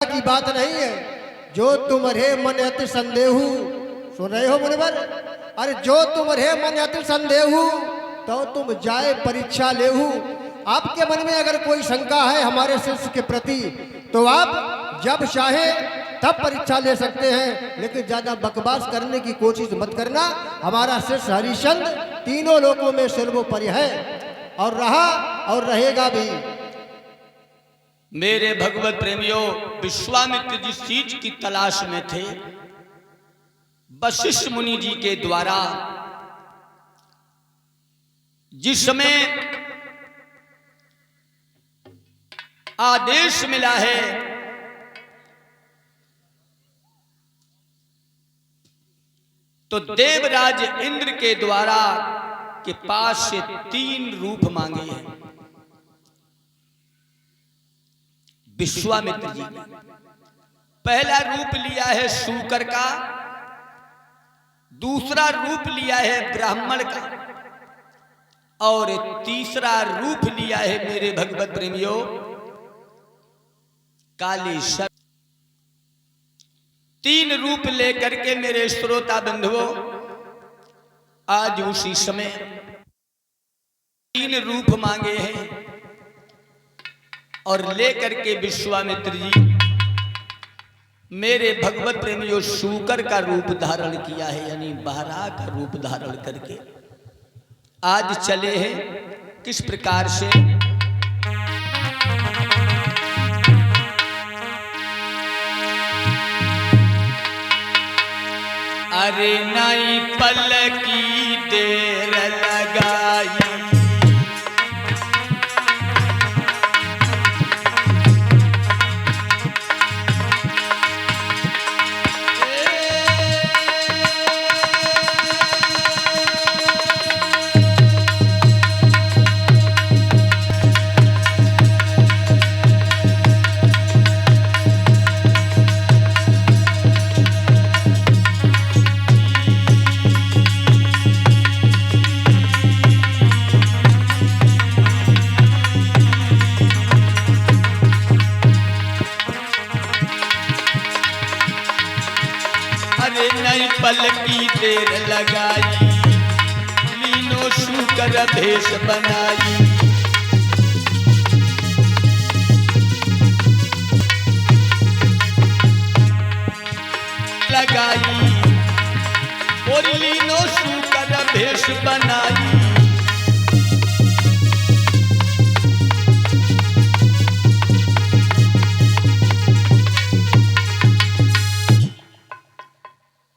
की बात नहीं है। जो तुम्हारे मन अति संदेहु, सुन रहे हो मुनिवर? अरे जो तुम्हारे मन अति संदेहु तो तुम जाए परीक्षा लेहू। आपके मन में अगर कोई शंका है हमारे शिष्य के प्रति तो आप जब चाहे तब परीक्षा ले सकते हैं, लेकिन ज्यादा बकवास करने की कोशिश मत करना। हमारा शिष्य हरिश्चंद्र तीनों लोकों में सर्वोपरि है और रहा और रहेगा भी। मेरे भगवत प्रेमियों, विश्वामित्र जी सीच की तलाश में थे। वशिष्ठ मुनि जी के द्वारा जिस समय आदेश मिला है तो देवराज इंद्र के द्वारा के पास से 3 रूप मांगे हैं विश्वामित्र जी ने। पहला रूप लिया है शूकर का, दूसरा रूप लिया है ब्राह्मण का और तीसरा रूप लिया है मेरे भगवत प्रेमियों कालेश्वर। 3 रूप लेकर के मेरे श्रोता बंधुओं आज उसी समय 3 रूप मांगे हैं और लेकर के विश्वामित्र जी मेरे भगवत प्रेमियों शूकर का रूप धारण किया है, यानी बहरा का रूप धारण करके आज चले हैं। किस प्रकार से? अरे नई पल की देर लगाई, पल की देर लगाई, लीनो शूकर भेष बनाई। लगाई और लीनो शूकर भेष बनाई।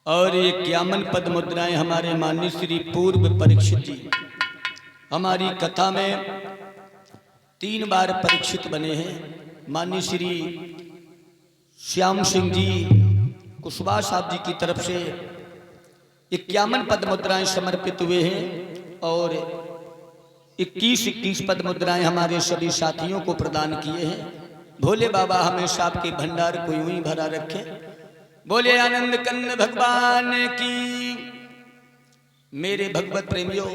और ये 51 पद मुद्राएं हमारे माननीय श्री पूर्व परीक्षित जी हमारी कथा में 3 बार परीक्षित बने हैं। माननीय श्री श्याम सिंह जी कुशवाहा साहब जी की तरफ से 51 पद मुद्राएं समर्पित हुए हैं और 21 पद मुद्राएं हमारे सभी साथियों को प्रदान किए हैं। भोले बाबा हमेशा आपके भंडार को यूं ही भरा रखे। बोले आनंद कंद भगवान की। मेरे भगवत प्रेमियों,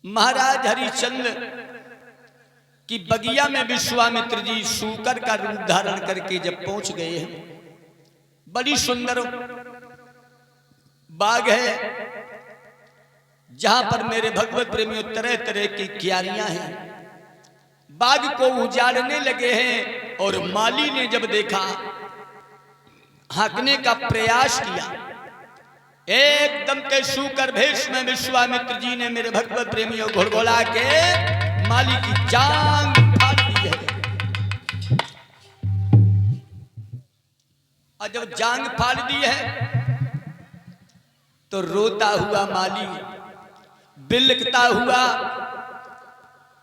महाराज हरिश्चंद्र की बगिया में विश्वामित्र जी शूकर का रूप धारण करके जब पहुंच गए हैं, बड़ी सुंदर बाग है जहां पर मेरे भगवत प्रेमियों तरह तरह की क्यारियां हैं। बाग को उजाड़ने लगे हैं और माली ने जब देखा, हाँकने का प्रयास किया, एकदम के शूकर भेष में विश्वामित्र जी ने मेरे भगवत प्रेमियों घुड़घुड़ा के माली की जांग फाड़ दी है। और जब जांग फाड़ दी है तो रोता हुआ माली, बिलखता हुआ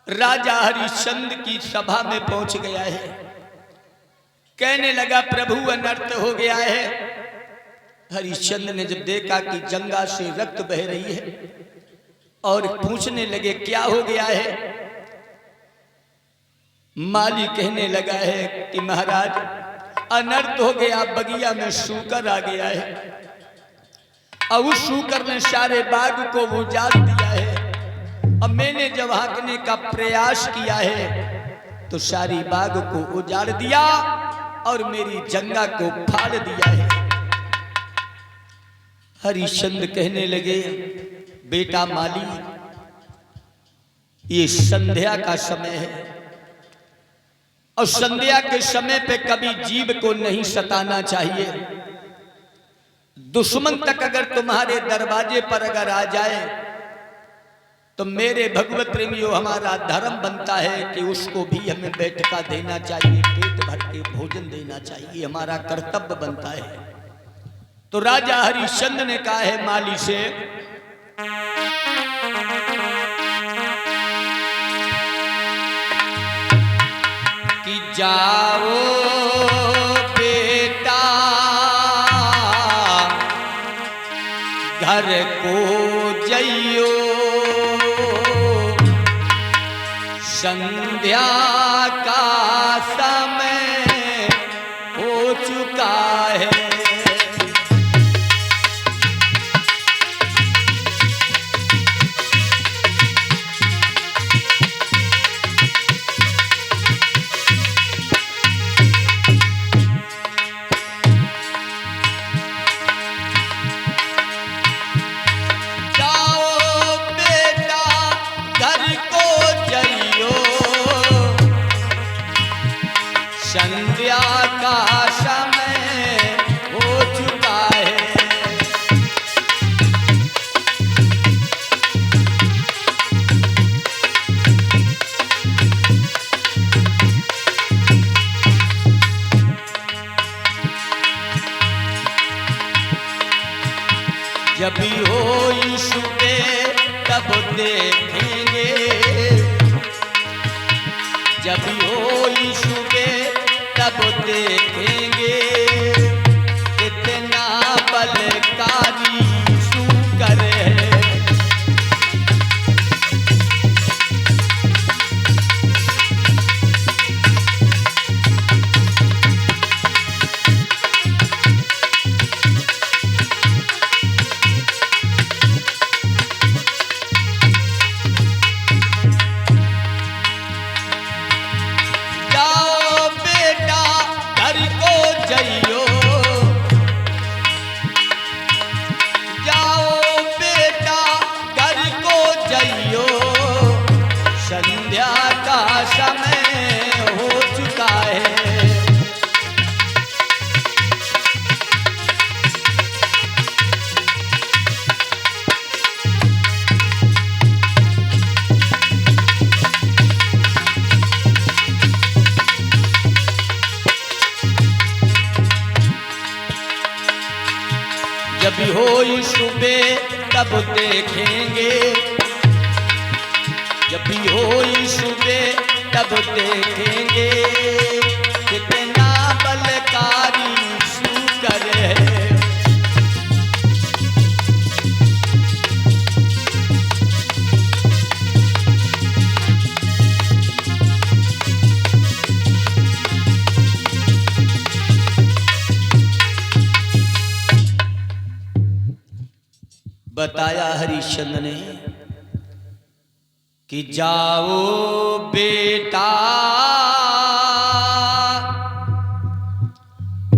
राजा हरिश्चंद्र की सभा में पहुंच गया है। कहने लगा, प्रभु अनर्थ हो गया है। हरिश्चंद्र ने जब देखा कि जंगा से रक्त बह रही है और पूछने लगे क्या हो गया है, माली कहने लगा है कि महाराज अनर्थ हो गया, बगिया में शूकर आ गया है और उस शूकर ने सारे बाग को उजाड़ दिया है। अब मैंने जब हाँकने का प्रयास किया है तो सारी बाग को उजाड़ दिया और मेरी जंगा को फाड़ दिया है। हरिश्चंद्र कहने लगे, बेटा माली, ये संध्या का समय है और संध्या के समय पे कभी जीव को नहीं सताना चाहिए। दुश्मन तक अगर तुम्हारे दरवाजे पर अगर आ जाए तो मेरे भगवत प्रेमियों, हमारा धर्म बनता है कि उसको भी हमें बैठका देना चाहिए, पेट भर के भोजन देना चाहिए, हमारा कर्तव्य बनता है। तो राजा हरिश्चंद्र ने कहा है माली से, कि जाओ बेटा घर को जइयो, संध्या का समय हो चुका है। संध्या का समय हो चुका है। जब भी हो सुबह तब देखेंगे, जब भी हो सुबह तब देखेंगे, कितना बलकारी शूकर है। जब भी हो सुबह तब देखेंगे, जब भी हो सुबह तब देखेंगे, कितना बलकारी शूकर है। बताया हरिश्चंद्र ने कि जाओ बेटा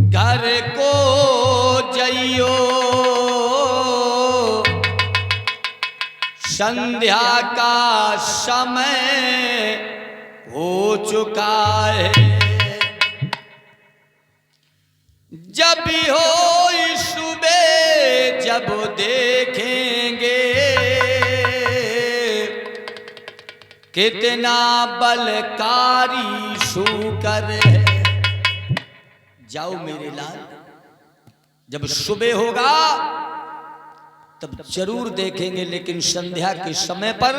घर को जइयो, संध्या का समय हो चुका है। जब भी हो सुबह जब देखेंगे, कितना बलकारी शूकर है। जाओ मेरे लाल, जब सुबह होगा तब जरूर देखेंगे, लेकिन संध्या के समय पर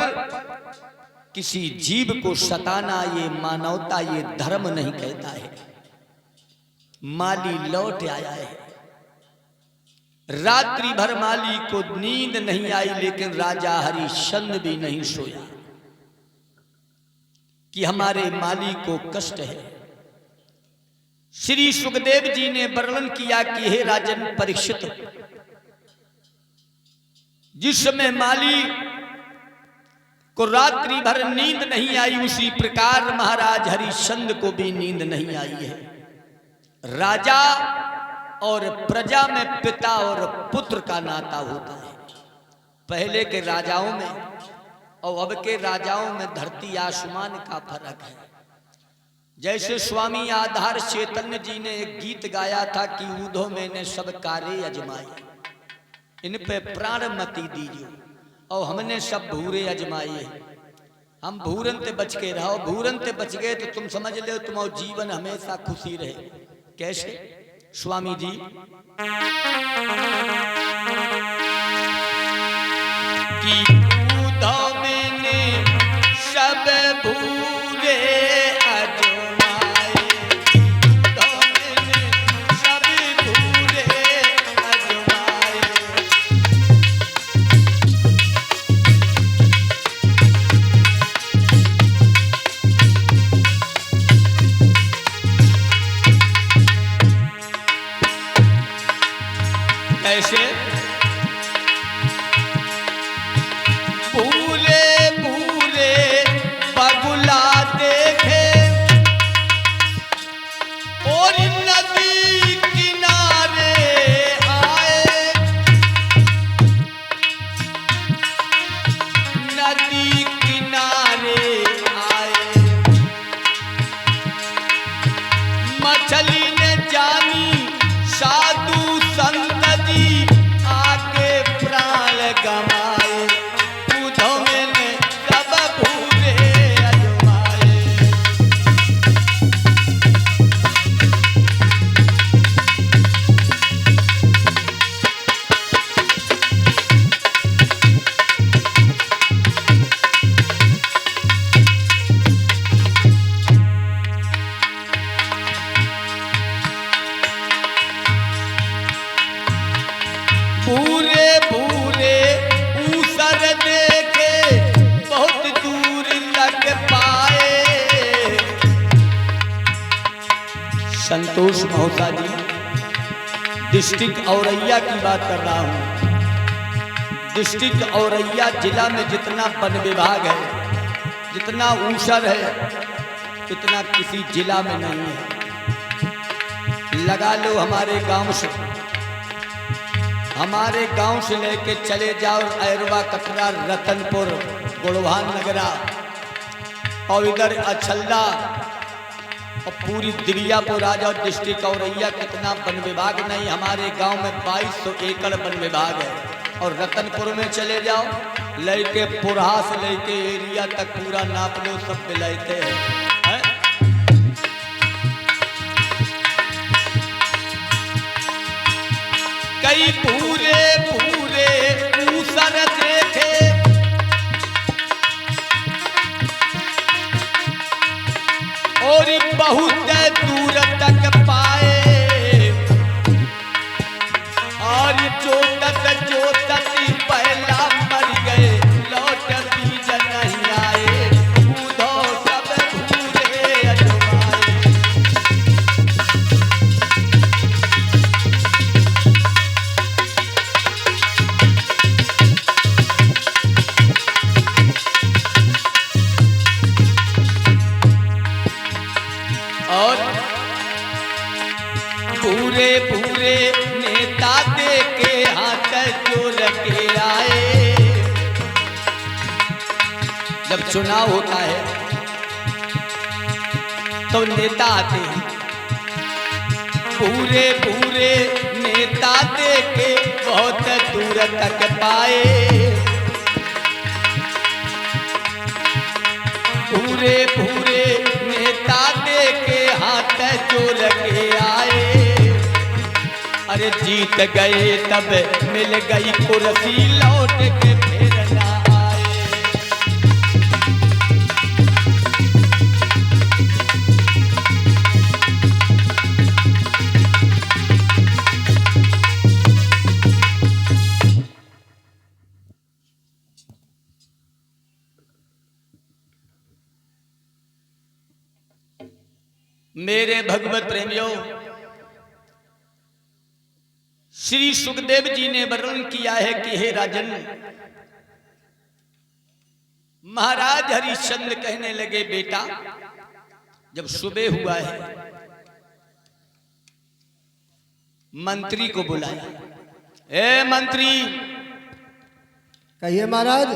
किसी जीव को सताना ये मानवता, ये धर्म नहीं कहता है। माली लौट आया है, रात्रि भर माली को नींद नहीं आई, लेकिन राजा हरिश्चंद्र भी नहीं सोया कि हमारे माली को कष्ट है। श्री सुखदेव जी ने वर्णन किया कि हे राजन परीक्षित, जिस समय माली को रात्रि भर नींद नहीं आई, उसी प्रकार महाराज हरिश्चंद्र को भी नींद नहीं आई है। राजा और प्रजा में पिता और पुत्र का नाता होता है। पहले के राजाओं में और अब के राजाओं में धरती आसमान का फर्क है। जैसे स्वामी आधार चैतन्य जी ने एक गीत गाया था कि ऊधो मैंने सब कार्य अजमाए, इन पे प्राण मति दीजिए, और हमने सब भूरे अजमाए। हम भूरन ते बच के रहो, भूरन ते बच गए तो तुम समझ लो तुम्हारा जीवन हमेशा खुशी रहे। कैसे स्वामी जी? कि ऊधो मैंने सब भूरे अजमाए, ऊधो मैंने सब भूरे अजमाए। ऐसे पूरे पूरे बगुला देखे और नदी किनारे आए, नदी किनारे आए। मछली ने जानी साधु संत जी आके प्राण गमाए, ऊधो मैंने सब भूरे अजमाए। पूरे पूरे ऊसर देखे बहुत दूर तक पाए। संतोष महोता जी, डिस्ट्रिक्ट औरैया की बात कर रहा हूँ। डिस्ट्रिक्ट औरैया जिला में जितना वन विभाग है, जितना ऊसर है, इतना किसी जिला में नहीं है। लगा लो हमारे गांव से लेके चले जाओ ऐरवा, कटरा, रतनपुर, गुड़वान नगरा और इधर अछल्ला और पूरी दिव्यापुर आ जाओ, डिस्ट्रिक्ट औरैया, कितना वन विभाग नहीं। हमारे गांव में 2200 एकड़ वन विभाग है। और रतनपुर में चले जाओ, लेके पुरहा से लेके एरिया तक पूरा नाप लो, सब मिलाते हैं। कई पूरे पूरे ऊसर देखे और बहुत दूर तक पाए, और जोतत जोतत पहला मर गए, लौट बीज नहीं आए, ऊधो सब भूरे अजमाए। और पूरे पूरे नेता दे के हाथ जोड़ के आए। जब चुनाव होता है तो नेता आते हैं, पूरे पूरे नेता दे के बहुत दूर तक पाए। पूरे पूरे नेता दे के हाथ जोड़ के आए। अरे जीत गए तब मिल गई कुर्सी, लौट के फिर ना आए। मेरे भगवत प्रेमियों, श्री सुखदेव जी ने वर्णन किया है कि हे राजन, महाराज हरिश्चंद्र कहने लगे, बेटा जब सुबह हुआ है मंत्री को बुलाया। ए मंत्री, कहिए महाराज।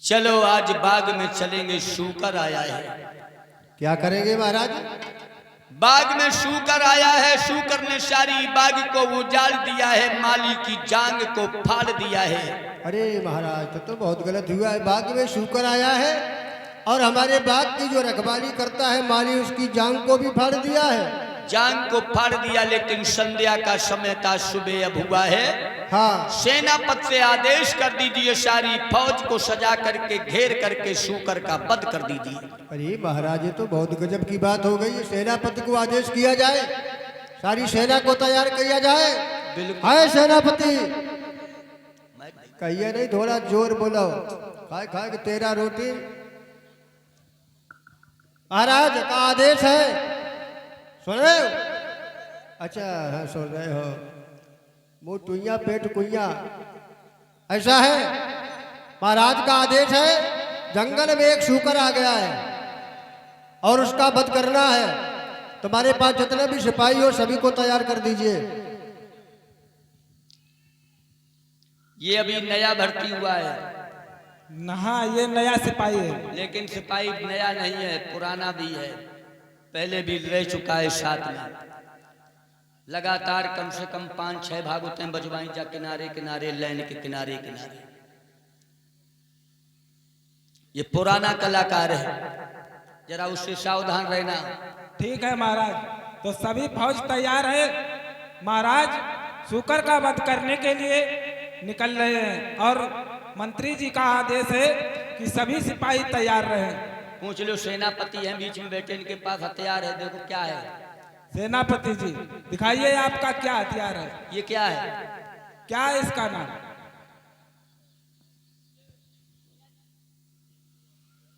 चलो आज बाग में चलेंगे, शूकर आया है। क्या करेंगे महाराज? बाग में शूकर आया है, शूकर ने सारी बाग को उजाड़ दिया है, माली की जांग को फाड़ दिया है। अरे महाराज तो बहुत गलत हुआ है। बाग में शूकर आया है और हमारे बाग की जो रखवाली करता है माली, उसकी जांग को भी फाड़ दिया है। जांग को फाड़ दिया, लेकिन संध्या का समय था, सुबह अब हुआ है। हाँ, सेनापति से आदेश कर दीजिए, सारी फौज को सजा करके घेर करके शूकर का वध कर दीजिए। अरे महाराज ये तो बहुत गजब की बात हो गई। सेनापति को आदेश किया जाए, सारी सेना को तैयार किया जाए। हाय सेनापति, कहिए नहीं, थोड़ा जोर बोलो। खाए खाए कि 13 रोटी। महाराज का आदेश है, सुन रहे हो? अच्छा हाँ सुन रहे हो। मुँह टुइया पेट कुइया, ऐसा है। महाराज का आदेश है, जंगल में एक शूकर आ गया है और उसका वध करना है। तुम्हारे पास जितने भी सिपाही हो सभी को तैयार कर दीजिए। ये अभी नया भर्ती हुआ है। हाँ, ये नया सिपाही है। लेकिन सिपाही नया नहीं है, पुराना भी है, पहले भी रह चुका है साथ में। लगातार कम से कम 5-6 भागवतें बजवाई जा, किनारे किनारे, लाइन के किनारे किनारे। ये पुराना कलाकार है, जरा उससे सावधान रहना। ठीक है महाराज, तो सभी फौज तैयार है। महाराज शूकर का वध करने के लिए निकल रहे हैं और मंत्री जी का आदेश है कि सभी सिपाही तैयार रहे। पूछ लो, सेनापति हैं बीच में बैठे, इनके पास हथियार है, देखो क्या है। सेनापति जी दिखाइए आपका क्या हथियार है। ये क्या है? क्या है इसका नाम?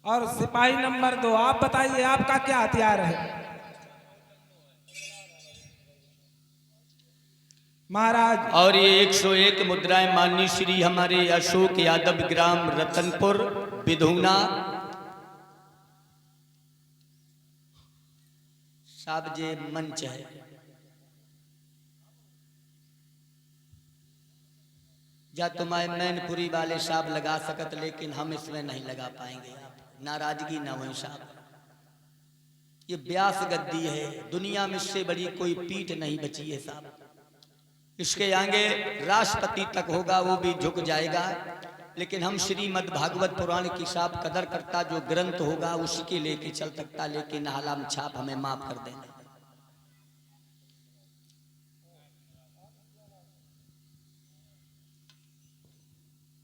और सिपाही नंबर 2, आप बताइए आपका क्या हथियार है? महाराज और ये 101 मुद्राएं माननीय श्री हमारे अशोक यादव, ग्राम रतनपुर, बिधुना साहब जे मंच है। या तुम्हारे मैनपुरी वाले साहब लगा सकत, लेकिन हम इसमें नहीं लगा पाएंगे। आप नाराजगी ना हो साहब, ये व्यास गद्दी है, दुनिया में इससे बड़ी कोई पीठ नहीं बची है साहब। इसके आगे राष्ट्रपति तक होगा, वो भी झुक जाएगा। लेकिन हम श्रीमद् भागवत पुराण की साहब कदर करता, जो ग्रंथ होगा उसके लेके चल सकता, लेकिन हालाम छाप हमें माफ कर देना।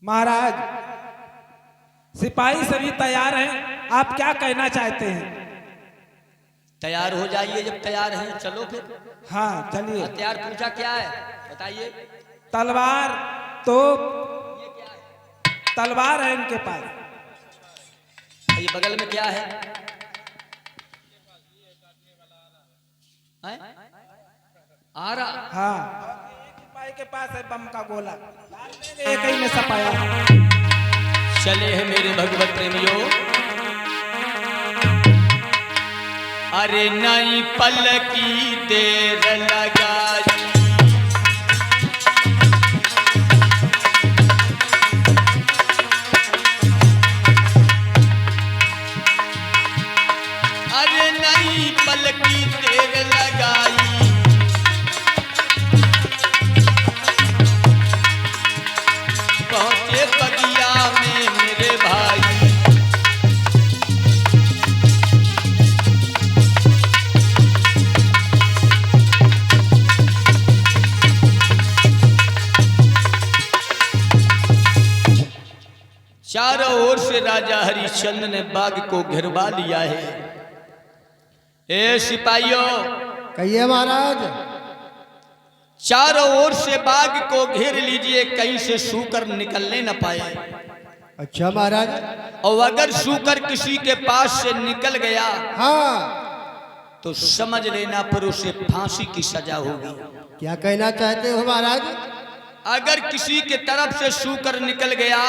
महाराज सिपाही सभी तैयार हैं, आप क्या कहना चाहते हैं? तैयार हो जाइए, जब तैयार हैं चलो फिर। हाँ चलिए। हथियार पूछा क्या है बताइए। तलवार, तोप, तलवार है इनके पास। ये बगल में क्या है? आरा। हाँ, सिपाही के पास है बम का गोला, एक ही में सपाया। चले हैं मेरे भगवत प्रेमियों, अरे नई पल की देर लगाई, अरे नई पल की देर लगाई, पहुंचे बगिया में मेरे भाई, चारों ओर से राजा हरिश्चंद्र ने बाग को घेरवा लिया है। ए सिपाहियों, कहिए महाराज। चारों ओर से बाग को घेर लीजिए, कहीं से सूकर निकलने न पाए। अच्छा महाराज। और अगर सूकर किसी के पास से निकल गया, हाँ, तो समझ लेना पर उसे फांसी की सजा होगी। क्या कहना चाहते हो महाराज? अगर किसी के तरफ से शूकर निकल गया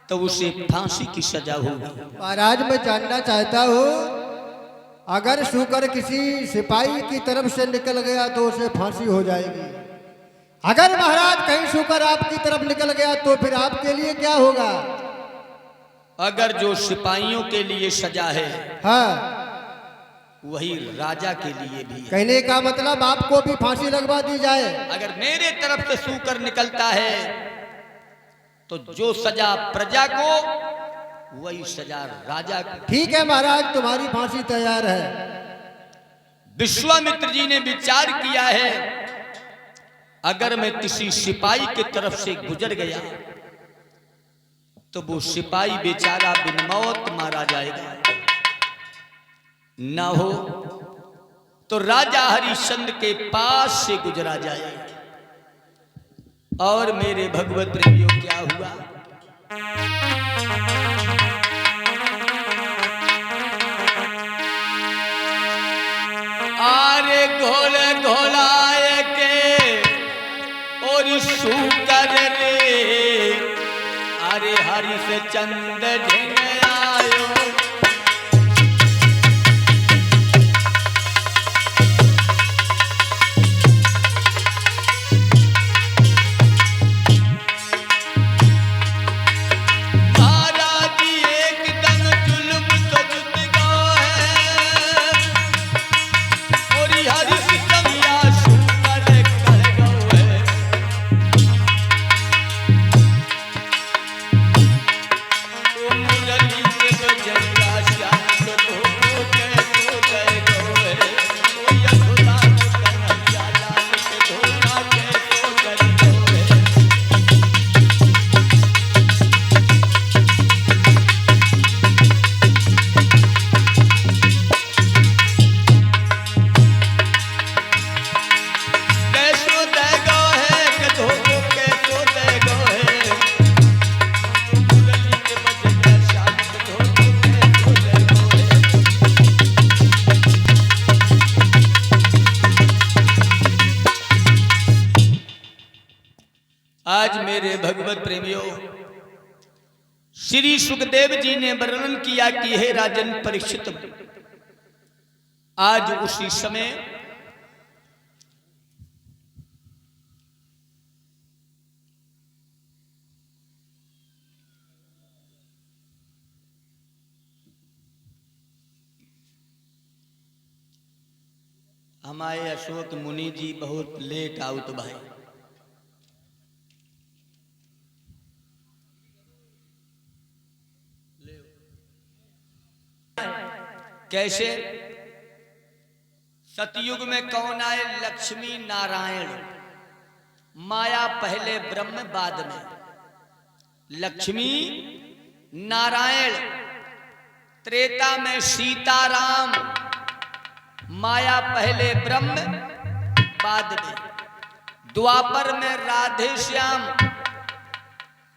तो उसे फांसी की सजा होगी। महाराज मैं जानना चाहता हूँ, अगर शूकर किसी सिपाही की तरफ से निकल गया तो उसे फांसी हो जाएगी। अगर महाराज कहीं शूकर आपकी तरफ निकल गया तो फिर आपके लिए क्या होगा? अगर जो सिपाहियों के लिए सजा है, हाँ, वही राजा के लिए भी है। कहने का मतलब आपको भी फांसी लगवा दी जाए। अगर मेरे तरफ से शूकर निकलता है तो जो सजा प्रजा को, वही सजा राजा को। ठीक है महाराज, तुम्हारी फांसी तैयार है। विश्वामित्र जी ने विचार किया है, अगर मैं किसी सिपाही की तरफ से गुजर गया तो वो सिपाही बेचारा बिन मौत मारा जाएगा, ना हो तो राजा हरिश्चंद्र के पास से गुजरा जाए। और मेरे भगवत प्रेमियों क्या हुआ? आरे घोल घोलाए के और शूकर रे, अरे हरिश्चंद्र ढिंग आयो। आज मेरे भगवत प्रेमियों, श्री सुखदेव जी ने वर्णन किया कि हे राजन परीक्षित, आज उसी समय हमारे अशोक मुनि जी बहुत लेट आउट भाई। कैसे? सतयुग में कौन आए? लक्ष्मी नारायण। माया पहले, ब्रह्म बाद में। लक्ष्मी नारायण। त्रेता में सीताराम। माया पहले, ब्रह्म बाद में। द्वापर में राधे श्याम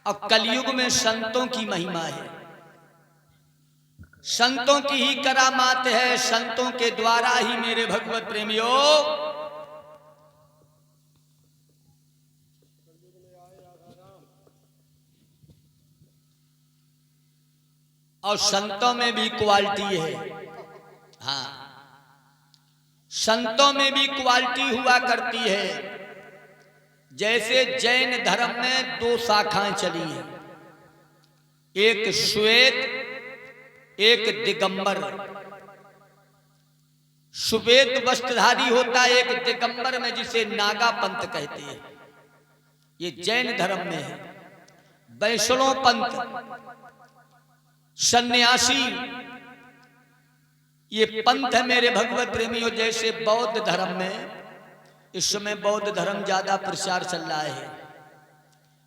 और कलयुग में संतों की महिमा है। संतों की ही करामात है, संतों के द्वारा ही मेरे भगवत प्रेमियों और संतों में भी क्वालिटी है। हाँ, संतों में भी क्वालिटी हुआ करती है। जैसे जैन धर्म में दो शाखाएं चली हैं, एक श्वेत एक दिगंबर। श्वेत वस्त्रधारी होता है एक दिगंबर में, जिसे नागा पंथ कहते हैं। ये जैन धर्म में है। वैष्णव पंथ, सन्यासी, ये पंथ है मेरे भगवत प्रेमियों। जैसे बौद्ध धर्म में इस समय बौद्ध धर्म ज्यादा प्रचार चल रहा है।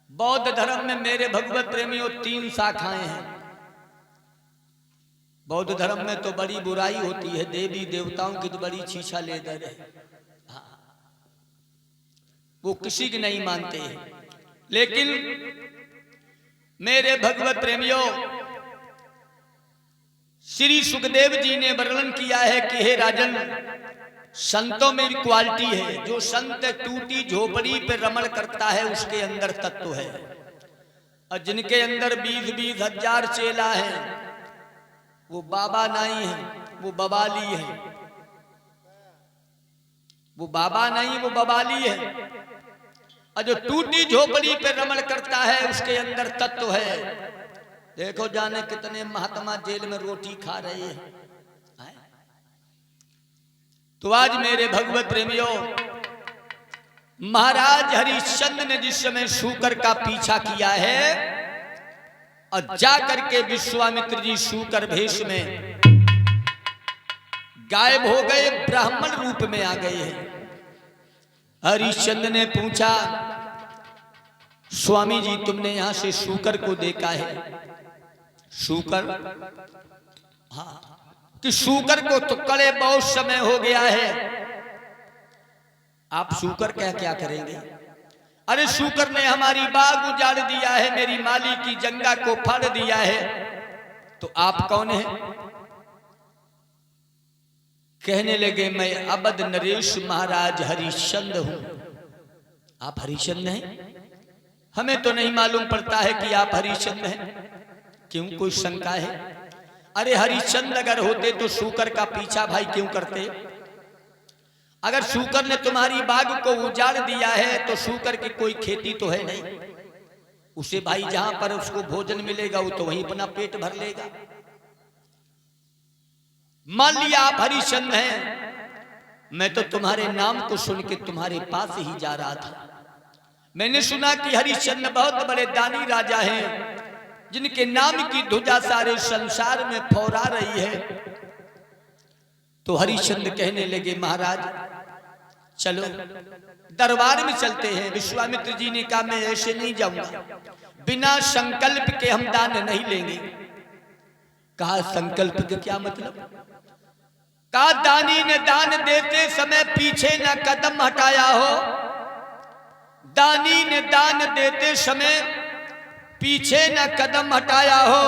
बौद्ध धर्म में मेरे भगवत प्रेमियों 3 शाखाएं हैं। बौद्ध धर्म में तो बड़ी बुराई होती है, देवी देवताओं की तो बड़ी छीछा लेदर है। हाँ, वो किसी की नहीं मानते हैं। लेकिन मेरे भगवत प्रेमियों, श्री सुखदेव जी ने वर्णन किया है कि हे राजन, संतों में भी क्वालिटी है। जो संत टूटी झोपड़ी पे रमण करता है उसके अंदर तत्व है, और जिनके अंदर 20-20 हजार चेला है वो बाबा नहीं है, वो बबाली है। वो बाबा नहीं, वो बबाली है। और जो टूटी झोपड़ी पे रमण करता है उसके अंदर तत्व है। देखो जाने कितने महात्मा जेल में रोटी खा रहे हैं। तो आज मेरे भगवत प्रेमियों, महाराज हरिश्चंद्र ने जिस समय शूकर का पीछा किया है और जाकर के विश्वामित्र जी शूकर भेष में गायब हो गए, ब्राह्मण रूप में आ गए हैं। हरिश्चंद्र ने पूछा, स्वामी जी तुमने यहां से शूकर को देखा है? शूकर? हाँ, कि शूकर को तो कड़े बहुत समय हो गया है। आप शूकर क्या करेंगे? अरे शूकर ने हमारी बाग उजाड़ दिया है, मेरी माली की जंगा को फाड़ दिया है। तो आप कौन हैं? कहने लगे मैं अवध नरेश महाराज हरिश्चंद्र हूं। आप हरिश्चंद्र हैं? हमें तो नहीं मालूम पड़ता है कि आप हरिश्चंद्र हैं। क्यों, कोई शंका है? अरे हरिश्चंद्र अगर होते तो शूकर का पीछा भाई क्यों करते? अगर शूकर ने तुम्हारी बाग को उजाड़ दिया है तो शूकर की कोई खेती तो है नहीं। उसे भाई जहां पर उसको भोजन मिलेगा वो तो वहीं अपना पेट भर लेगा। मान लिया आप हरिश्चंद्र हैं, मैं तो तुम्हारे नाम को सुन के तुम्हारे पास ही जा रहा था। मैंने सुना कि हरिश्चंद्र बहुत बड़े दानी राजा हैं, जिनके नाम की ध्वजा सारे संसार में फौरा रही है। तो हरिश्चंद्र कहने लगे महाराज चलो दरबार में चलते हैं। विश्वामित्र जी ने कहा मैं ऐसे नहीं जाऊंगा, बिना संकल्प के हम दान नहीं लेंगे। कहा संकल्प के क्या मतलब? कहा दानी ने दान देते समय पीछे न कदम हटाया हो, दानी ने दान देते समय पीछे न कदम हटाया हो,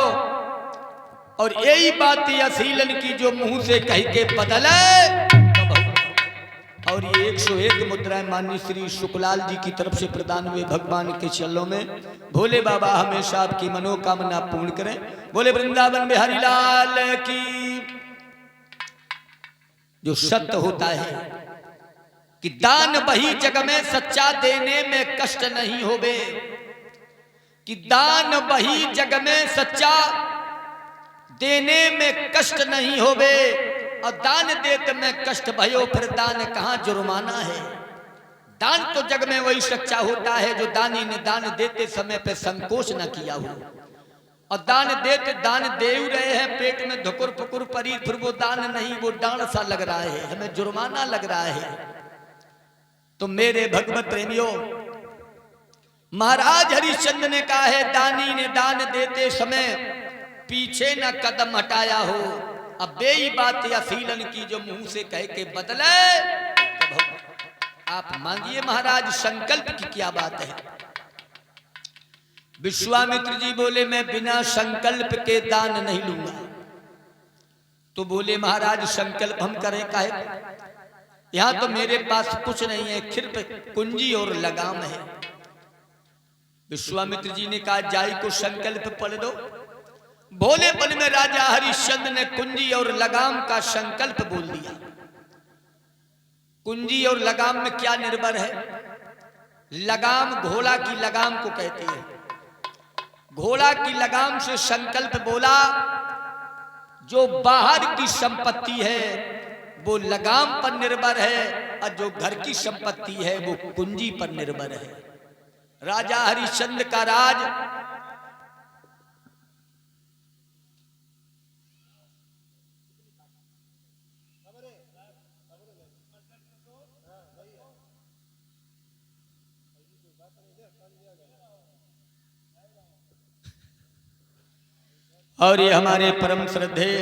और यही बात असीलन की जो मुंह से कह के बदले। और ये 101 मुद्राएं माननीय श्री शुक्लाल जी की तरफ से प्रदान हुए भगवान के चरणों में। भोले बाबा हमेशा आपकी मनोकामना पूर्ण करें। बोले वृंदावन बिहारी लाल की। जो सत्य होता है कि दान वही जग में सच्चा, देने में कष्ट नहीं होवे। कि दान वही जग में सच्चा, देने में कष्ट नहीं होवे। और दान देते में कष्ट भयो, फिर दान कहां जुर्माना है। दान तो जग में वही सच्चा होता है जो दानी ने दान देते समय पे संकोच न किया हो। और दान देते दान दे रहे हैं, पेट में धुकुर पुकुर परी, फिर वो दान नहीं, वो डांड सा लग रहा है, हमें जुर्माना लग रहा है। तो मेरे भगवत प्रेमियों, महाराज हरिश्चंद्र ने कहा है दानी ने दान देते समय पीछे न कदम हटाया हो। अब बेई बात असीलन की जो मुंह से कह के बदले। तो आप मांगिए महाराज, संकल्प की क्या बात है? विश्वामित्र जी बोले मैं बिना संकल्प के दान नहीं लूंगा। तो बोले महाराज संकल्प हम करें काहे? यहां तो मेरे पास कुछ नहीं है, सिर्फ कुंजी और लगाम है। विश्वामित्र जी ने कहा जाई को संकल्प पढ़ दो। भोलेपन में राजा हरिश्चंद्र ने कुंजी और लगाम का संकल्प बोल दिया। कुंजी और लगाम में क्या निर्भर है? लगाम घोड़ा की लगाम को कहते हैं। घोड़ा की लगाम से संकल्प बोला, जो बाहर की संपत्ति है वो लगाम पर निर्भर है, और जो घर की संपत्ति है वो कुंजी पर निर्भर है। राजा हरिश्चंद्र का राज और ये हमारे परम श्रद्धेय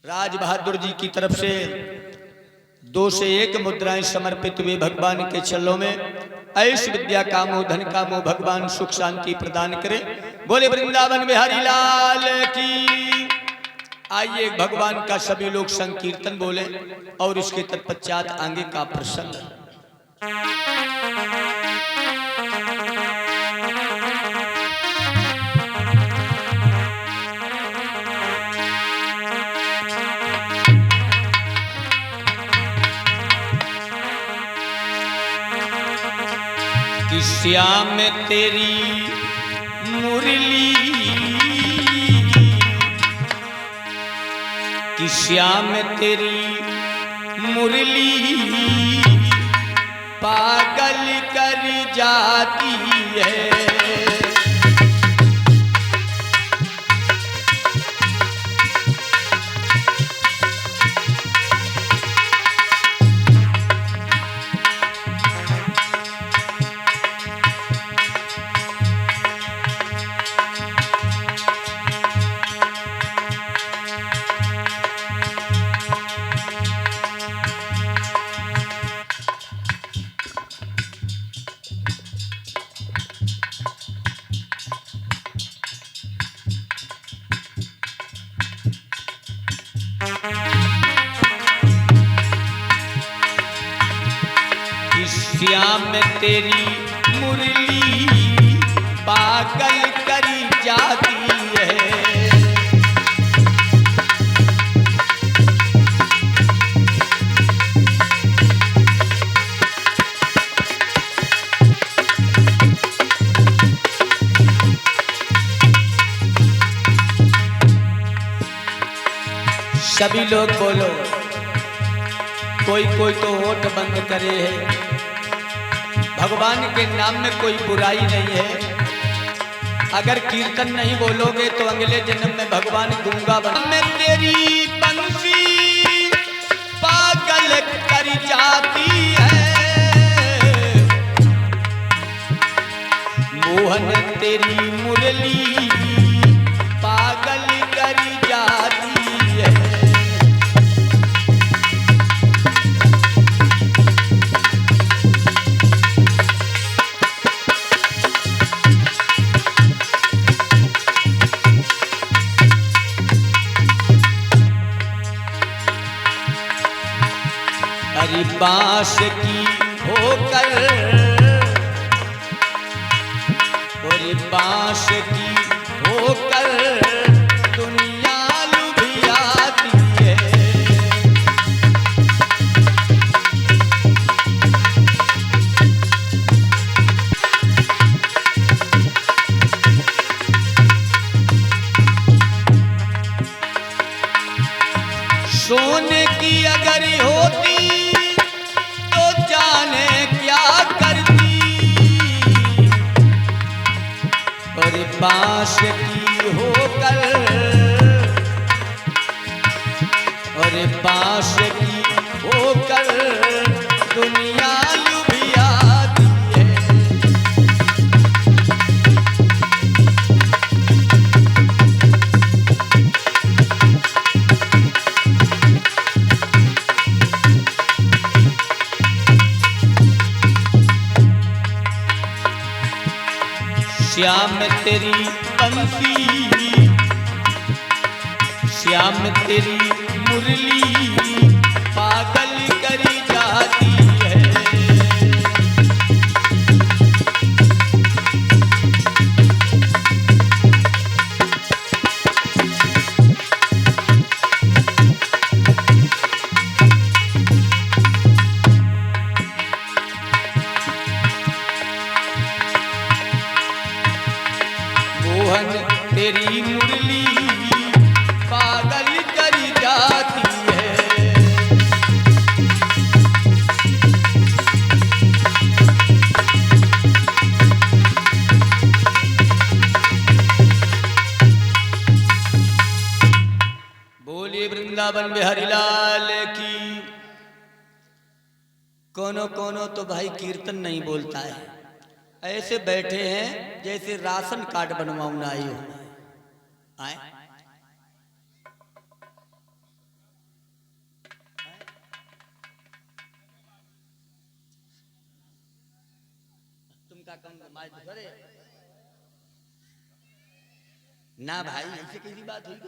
राज बहादुर जी की तरफ से 2 से 1 मुद्राएं समर्पित हुए भगवान के चरणों में। ऐश विद्या कामो धन कामो भगवान सुख शांति प्रदान करे। बोले वृंदावन बिहारी लाल की। आइए भगवान का सभी लोग संकीर्तन बोले और इसके तत्पश्चात आगे का प्रसंग। कि श्याम तेरी मुरली, कि श्याम तेरी मुरली पागल कर जाती है। श्याम तेरी मुरली पागल करी जाती है। सभी लोग बोलो, कोई कोई तो होठ बंद करे है। भगवान के नाम में कोई बुराई नहीं है। अगर कीर्तन नहीं बोलोगे तो अगले जन्म में भगवान गूंगा बन। में तेरी बंसी पागल कर जाती है, मोहन तेरी मुरली पागल कर जाती है। हरी बांस की होकर, हरी बांस की होकर दुनिया लुभियाती है। सोने की अगर होती और बांस की होकर, और बांस की होकर दुनिया लुभियाती है। श्याम तेरी बंसी, श्याम तेरी मुरली पागल करी जाती है। मोहन तेरी मुरली पागल करी जाती है। बोलिए वृंदावन बिहारी लाल की। कोनो कोनो तो भाई कीर्तन नहीं बोलता है, ऐसे बैठे हैं जैसे राशन कार्ड बनवाऊं ना आए हो। आए तुम का कम करे ना भाई, ऐसे कैसी बात हुई?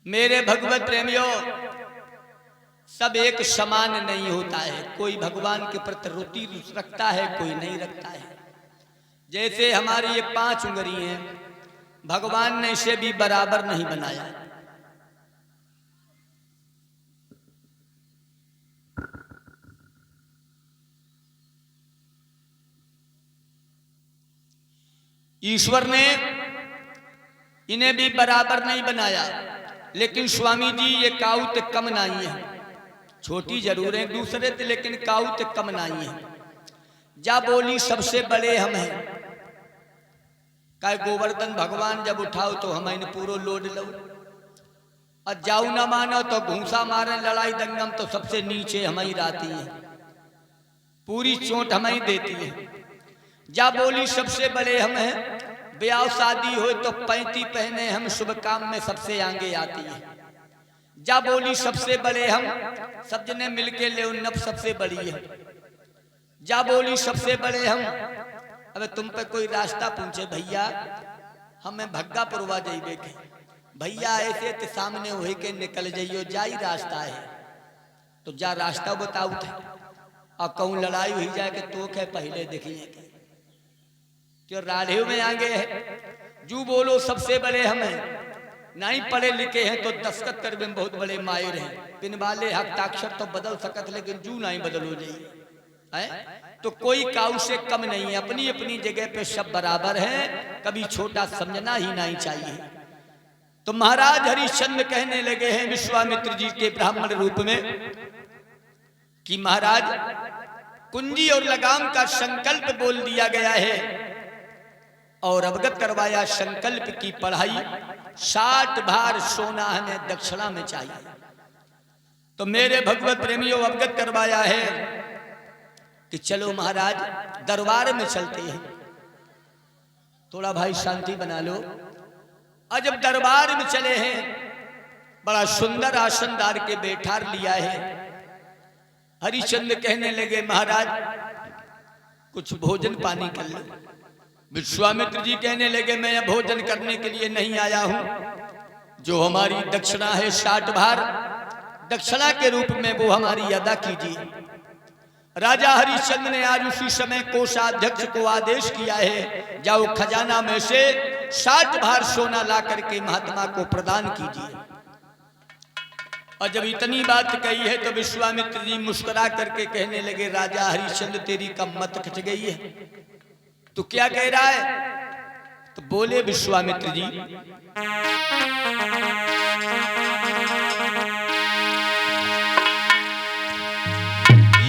मेरे भगवत प्रेमियों, सब एक समान नहीं होता है। कोई भगवान के प्रति रुचि रखता है, कोई नहीं रखता है। जैसे हमारी ये 5 उंगली हैं, भगवान ने इसे भी बराबर नहीं बनाया। ईश्वर ने इन्हें भी बराबर नहीं बनाया। लेकिन स्वामी जी ये काउत कम नहीं है, छोटी जरूर है दूसरे थे, लेकिन काउत कम नहीं है। जा बोली सबसे बड़े हम हैं, काय गोवर्धन भगवान जब उठाओ तो हम इन पूरो लोड लो, और जाऊ ना मानो तो घूसा मारे लड़ाई दंगम तो सबसे नीचे हम ही रहती है, पूरी चोट हम ही देती है। जा बोली सबसे बड़े हम हैं, ब्याह शादी हो तो 35 पहने हम, शुभ काम में सबसे आगे आती है। जा बोली सबसे बड़े हम, सब जने मिलके ले नब सबसे बड़ी है। जा बोली सबसे बड़े हम, अबे तुम पे कोई रास्ता पूछे भैया हमें भग्गा पुरवा जाइबे के, भैया ऐसे ते सामने हो के निकल जाइयो, जाई रास्ता है तो जा रास्ता बताऊ थे। और कहूँ लड़ाई हुई जाए कि तो क्या पहले देखिए क्यों राधे में आगे है। जू बोलो सबसे बड़े हम हैं, नहीं पढ़े लिखे हैं तो दस्तखत कर में बहुत बड़े माहिर हैं, पिन वाले हस्ताक्षर तो बदल सकत लेकिन जू नहीं बदलो जाइए। तो कोई काऊ से कम नहीं है, अपनी अपनी जगह पे सब बराबर हैं, कभी छोटा समझना ही नहीं चाहिए। तो महाराज हरिश्चंद्र कहने लगे हैं विश्वामित्र जी के ब्राह्मण रूप में कि महाराज कुंजी और लगाम का संकल्प बोल दिया गया है और अवगत करवाया संकल्प की पढ़ाई 60 भार सोना हमें दक्षिणा में चाहिए। तो मेरे भगवत प्रेमियों अवगत करवाया है कि चलो महाराज दरबार में चलते हैं। थोड़ा भाई शांति बना लो। और जब दरबार में चले हैं, बड़ा सुंदर आसन डाल के बैठा लिया है। हरिश्चंद्र कहने लगे महाराज कुछ भोजन पानी कर लो। विश्वामित्र जी कहने लगे मैं यह भोजन करने के लिए नहीं आया हूं, जो हमारी दक्षिणा है 60 भार दक्षिणा के रूप में वो हमारी अदा कीजिए। राजा हरिश्चंद्र ने आज उसी समय कोषाध्यक्ष को आदेश किया है जाओ खजाना में से 60 भार सोना ला करके महात्मा को प्रदान कीजिए। और जब इतनी बात कही है तो विश्वामित्र जी मुस्कुरा करके कहने लगे राजा हरिश्चंद्र तेरी कम मत खच गई है, तो क्या कह रहा है? तो बोले विश्वामित्र जी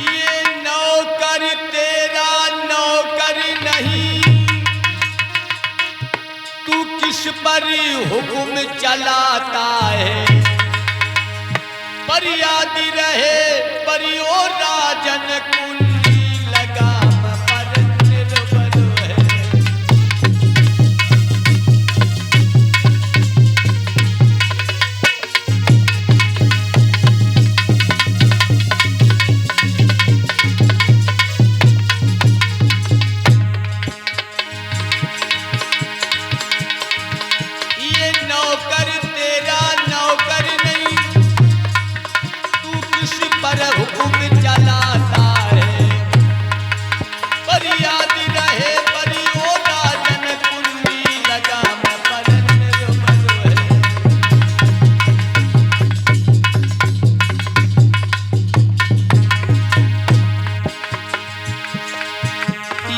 ये नौकर तेरा नौकर नहीं, तू किस पर हुक्म चलाता है, पर याद रहे परियो राजन कुंडी लगाम पर निर्भर है। ये नौकर तेरा नौकर नहीं, तू किस पर हुक्म चलाता है, पर याद रहे परियो राजन कुंडी लगाम पर निर्भर है।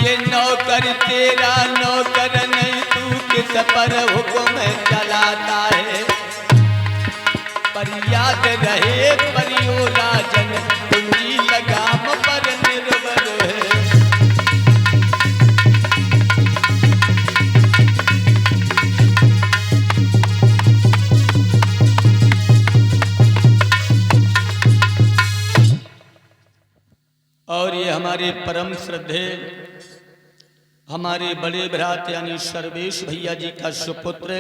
ये नौकर तेरा नौकर नहीं, तू किस पर हुक्म चलाता है, पर याद रहे परियो राजन कुंडी लगाम पर निर्भर है। और ये हमारे परम श्रद्धे हमारे बड़े भ्रात यानी सर्वेश भैया जी का सुपुत्र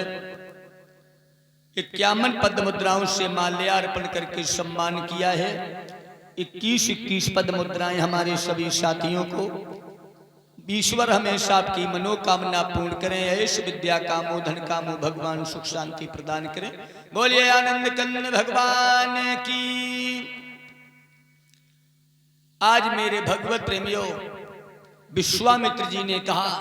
51 पद्म मुद्राओं से माल्यार्पण करके सम्मान किया है। 21 पद्म मुद्राएं हमारे सभी साथियों को ईश्वर हमेशा आपकी मनोकामना पूर्ण करें। ऐश विद्या कामो धन कामो भगवान सुख शांति प्रदान करें। बोलिए आनंद कंद भगवान की। आज मेरे भगवत प्रेमियों, विश्वामित्र जी ने कहा,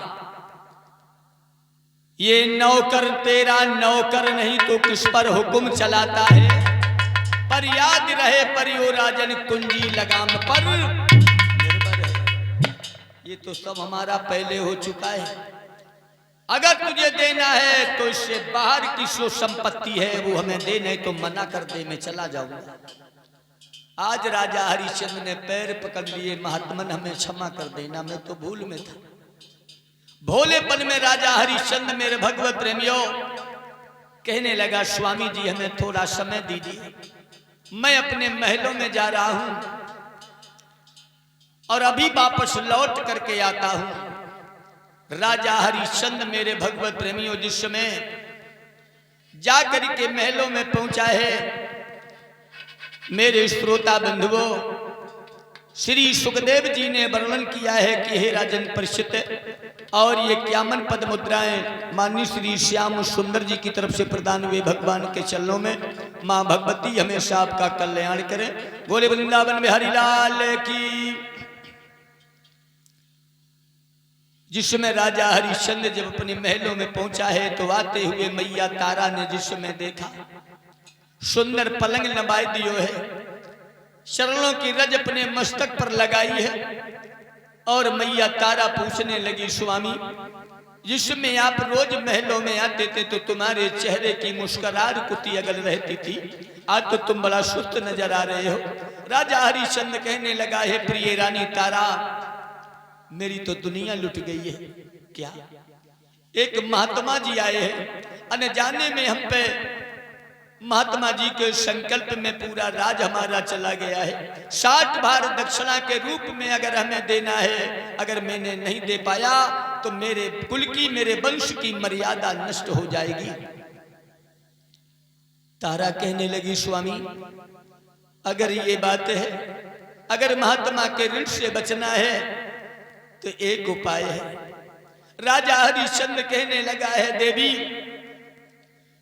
ये नौकर तेरा नौकर नहीं तो किस पर हुक्म चलाता है। पर याद रहे परियो राजन कुंजी लगाम पर निर्भर है। ये तो सब हमारा पहले हो चुका है। अगर तुझे देना है तो इससे बाहर की जो संपत्ति है वो हमें दे, नहीं तो मना कर दे, मैं चला जाऊंगा। आज राजा हरिश्चंद्र ने पैर पकड़ लिए, महात्मन हमें क्षमा कर देना, मैं तो भूल में था। भोलेपन में राजा हरिश्चंद्र मेरे भगवत प्रेमियों कहने लगा, स्वामी जी हमें थोड़ा समय दीजिए, मैं अपने महलों में जा रहा हूं और अभी वापस लौट करके आता हूं। राजा हरिश्चंद्र मेरे भगवत प्रेमियों जिस समय जाकर के महलों में पहुंचा है, मेरे श्रोता बंधुओं, श्री सुखदेव जी ने वर्णन किया है कि हे राजन परीक्षित, और ये 51 पद मुद्राएं माननीय श्री श्याम सुंदर जी की तरफ से प्रदान हुए भगवान के चरणों में। मां भगवती हमेशा आपका कल्याण करें। बोले वृंदावन में हरिलाल की। जिस समय राजा हरिश्चंद्र जब अपने महलों में पहुंचा है तो आते हुए मैया तारा ने जिस समय देखा, सुंदर पलंग नवाई दियो है, चरणों की रज अपने मस्तक पर लगाई है, और मैया तारा पूछने लगी, स्वामी जिसमें आप रोज महलों में आते थे तो तुम्हारे चेहरे की मुस्कुराहट कुती अगल रहती थी, आज तो तुम बड़ा सुस्त नजर आ रहे हो। राजा हरिश्चंद्र कहने लगा, है प्रिय रानी तारा, मेरी तो दुनिया लुट गई है। क्या? एक महात्मा जी आए हैं, अनजाने में हम पे महात्मा जी के संकल्प में पूरा राज हमारा चला गया है। 60 भार दक्षिणा के रूप में अगर हमें देना है, अगर मैंने नहीं दे पाया तो मेरे कुल की, मेरे वंश की मर्यादा नष्ट हो जाएगी। तारा कहने लगी, स्वामी अगर ये बात है, अगर महात्मा के ऋण से बचना है तो एक उपाय है। राजा हरिश्चंद्र कहने लगा है, देवी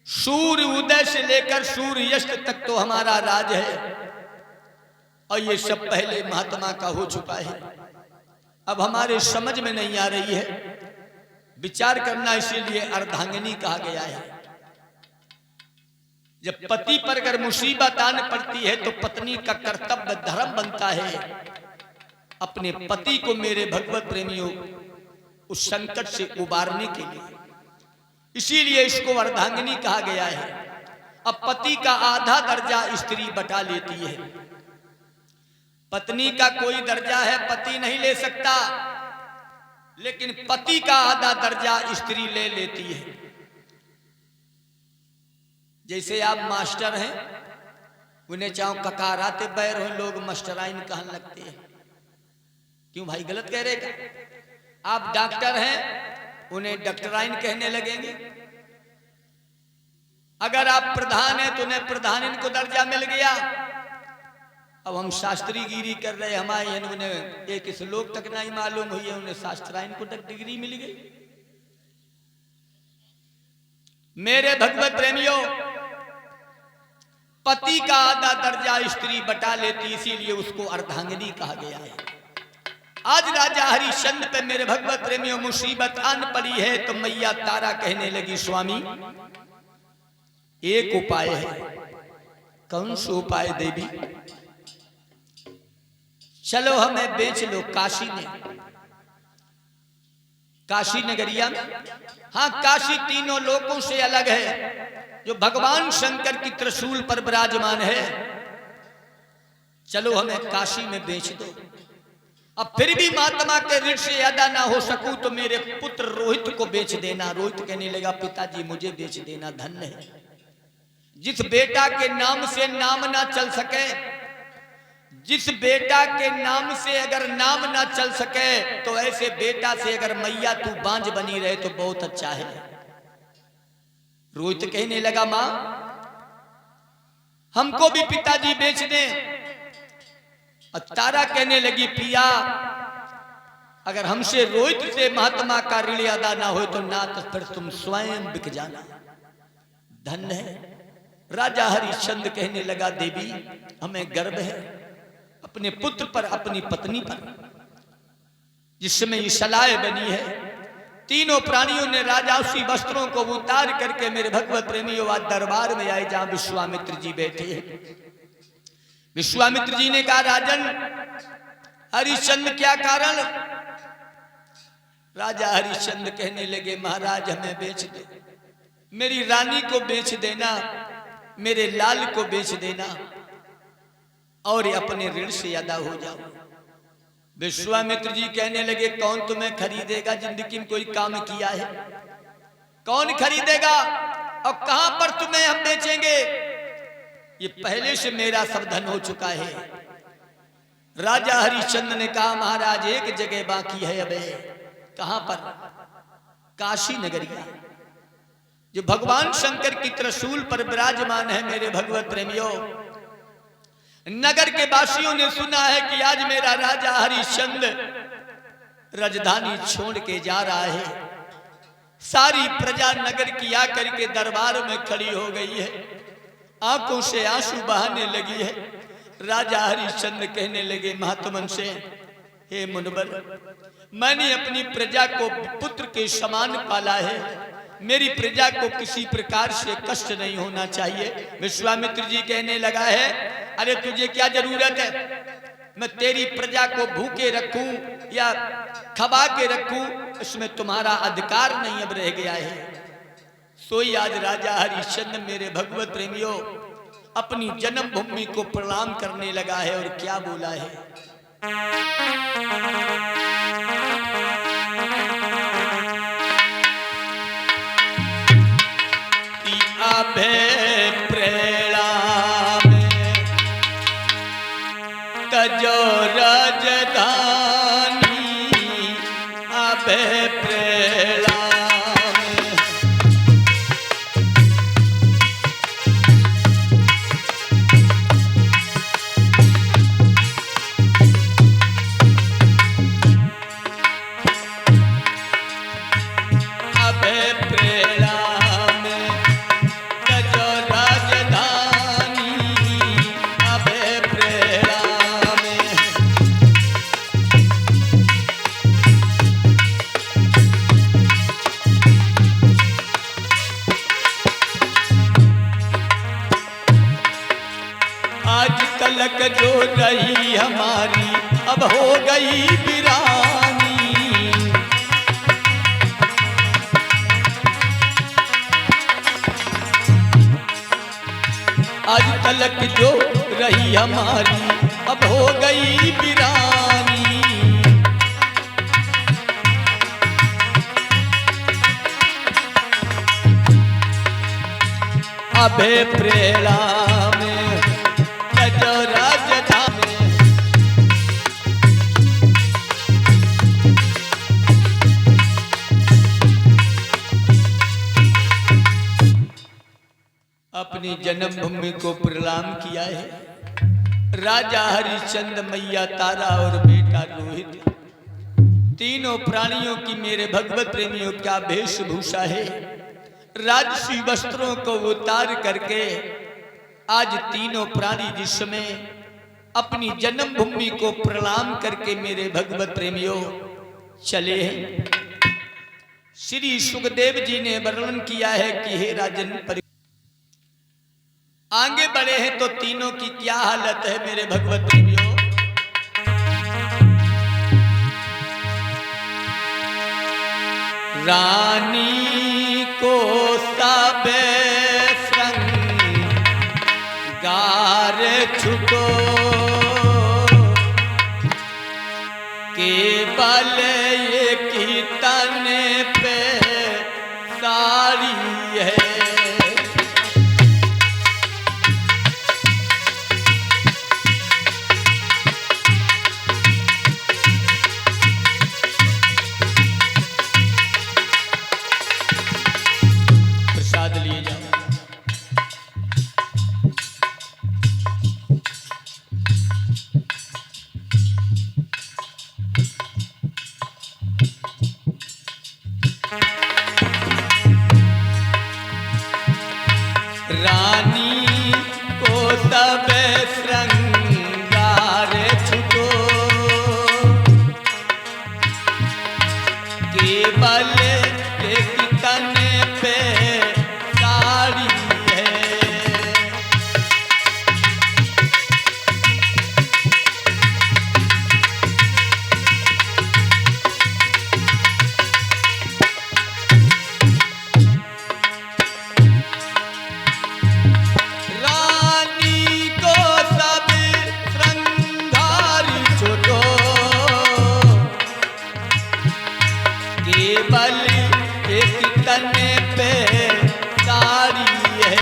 सूर्य उदय से लेकर सूर्य अस्त तक तो हमारा राज है, और ये सब पहले महात्मा का हो चुका है। अब हमारे समझ में नहीं आ रही है विचार करना, इसीलिए अर्धांगिनी कहा गया है। जब पति पर अगर मुसीबत आन पड़ती है तो पत्नी का कर्तव्य धर्म बनता है अपने पति को, मेरे भगवत प्रेमियों, उस संकट से उबारने के लिए। इसीलिए इसको अर्धांगिनी कहा गया है। अब पति का आधा दर्जा स्त्री बटा लेती है। पत्नी का कोई दर्जा है पति नहीं ले सकता, लेकिन पति का आधा दर्जा स्त्री ले लेती है। जैसे आप मास्टर हैं, उन्हें चाहो ककाराते बैर हो, लोग मास्टराइन कहने लगते हैं। क्यों भाई, गलत कह रहे क्या? आप डॉक्टर हैं, उन्हें डॉक्टराइन कहने लगेंगे। अगर आप प्रधान हैं तो उन्हें प्रधान इनको दर्जा मिल गया। अब हम शास्त्री गिरी कर रहे, हमारे उन्हें एक श्लोक तक नहीं मालूम हुई है, उन्हें शास्त्राइन को डिग्री मिल गई। मेरे भगवत प्रेमियों, पति का आधा दर्जा स्त्री बटा लेती, इसीलिए उसको अर्धांगिनी कहा गया है। आज राजा हरिश्चंद्र पे मेरे भगवत प्रेमियों मुसीबत आन पड़ी है तो मैया तारा कहने लगी, स्वामी एक उपाय है। कौन सा उपाय देवी? चलो हमें बेच लो काशी में, काशी नगरिया में। हाँ, काशी तीनों लोकों से अलग है, जो भगवान शंकर की त्रिशूल पर विराजमान है। चलो हमें काशी में बेच दो। अब फिर भी महात्मा के ऋण से अदा ना हो सकूं तो मेरे पुत्र रोहित को बेच देना। रोहित कहने लगा, पिताजी मुझे बेच देना, धन्य है। जिस बेटा के नाम से नाम ना चल सके, जिस बेटा के नाम से अगर नाम ना चल सके, तो ऐसे बेटा से अगर मैया तू बांझ बनी रहे तो बहुत अच्छा है। रोहित कहने लगा, मां हमको भी पिताजी बेच दें। तारा कहने लगी, पिया अगर हमसे रोहित से महात्मा का ऋण अदा ना हो तो ना तो फिर तुम स्वयं बिक जाना। धन्य है। राजा हरिश्चंद्र कहने लगा, देवी हमें गर्व है अपने पुत्र पर, अपनी पत्नी पर, जिसमें ये सलाह बनी है। तीनों प्राणियों ने राजसी वस्त्रों को उतार करके मेरे भगवत प्रेमियों आज दरबार में आए जहां विश्वामित्र जी बैठे हैं। विश्वामित्र जी ने कहा, राजन हरिश्चंद्र क्या कारण? राजा हरिश्चंद्र कहने लगे, महाराज हमें बेच दे, मेरी रानी को बेच देना, मेरे लाल को बेच देना और अपने ऋण से अदा हो जाओ। विश्वामित्र जी कहने लगे, कौन तुम्हें खरीदेगा? जिंदगी में कोई काम किया है? कौन खरीदेगा? और कहां पर तुम्हें हम बेचेंगे? ये पहले से मेरा सब धन हो चुका है। राजा हरिश्चंद्र ने कहा, महाराज एक जगह बाकी है। अबे कहां पर? काशी नगरिया, जो भगवान शंकर की त्रिशूल पर विराजमान है। मेरे भगवत प्रेमियों, नगर के वासियों ने सुना है कि आज मेरा राजा हरिश्चंद्र राजधानी छोड़ के जा रहा है। सारी प्रजा नगर की आकर के दरबार में खड़ी हो गई है, आंखों से आंसू बहाने लगी है। राजा हरिश्चंद्र कहने लगे महात्मन से, हे मुनवर, मैंने अपनी प्रजा को पुत्र के समान पाला है, मेरी प्रजा को किसी प्रकार से कष्ट नहीं होना चाहिए। विश्वामित्र जी कहने लगा है, अरे तुझे क्या जरूरत है? मैं तेरी प्रजा को भूखे रखूं या खबा के रखूं, इसमें तुम्हारा अधिकार नहीं अब रह गया है। सोई आज राजा हरिश्चंद्र मेरे भगवत प्रेमियों अपनी जन्मभूमि को प्रणाम करने लगा है और क्या बोला है। अभय प्रणाम तजो राजधानी, अभय प्रणाम। अभय प्रणाम तजो राजधानी, अभय प्रणाम। आज तलक जो रही हमारी अब हो गई वीरानी। आज तलक जो रही हमारी अब हो गई वीरानी। अभय प्रणाम तजो राजधानी। अपनी जन्मभूमि को प्रणाम किया है। राजा हरिश्चंद्र, मैया तारा और बेटा रोहित, तीनों प्राणियों की मेरे भगवत प्रेमियों क्या वेशभूषा है। राजसी वस्त्रों को उतार करके आज तीनों प्राणी जिसमें अपनी जन्मभूमि को प्रणाम करके मेरे भगवत प्रेमियों चले हैं। श्री सुखदेव जी ने वर्णन किया है कि हे राजन, आगे बढ़े हैं तो तीनों की क्या हालत है मेरे भगवत प्रेमियों। रानी को सब श्रृंगार छुटो, केवल एक ही तन पे साड़ी है। सब श्रृंगार छुटो, केवल एक तन पे साड़ी है। रानी को सब श्रृंगार छुटो, केवल एक तन पे साड़ी है।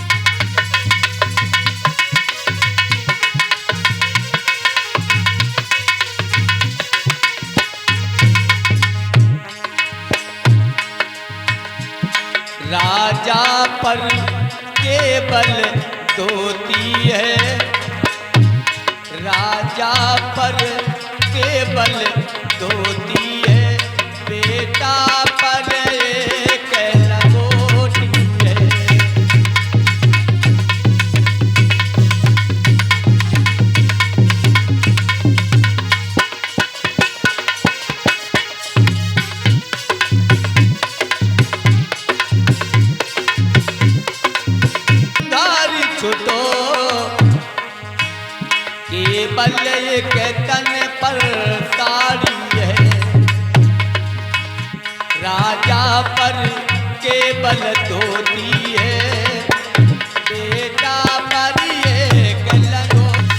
राजा पर केवल धोती है, राजा पर केवल धोती है, बेटा पर एक लंगोटी है। धारी छुटो, केवल एक तन पर साड़ी है, राजा पर केवल धोती है, बेटा पर एक लंगोटी।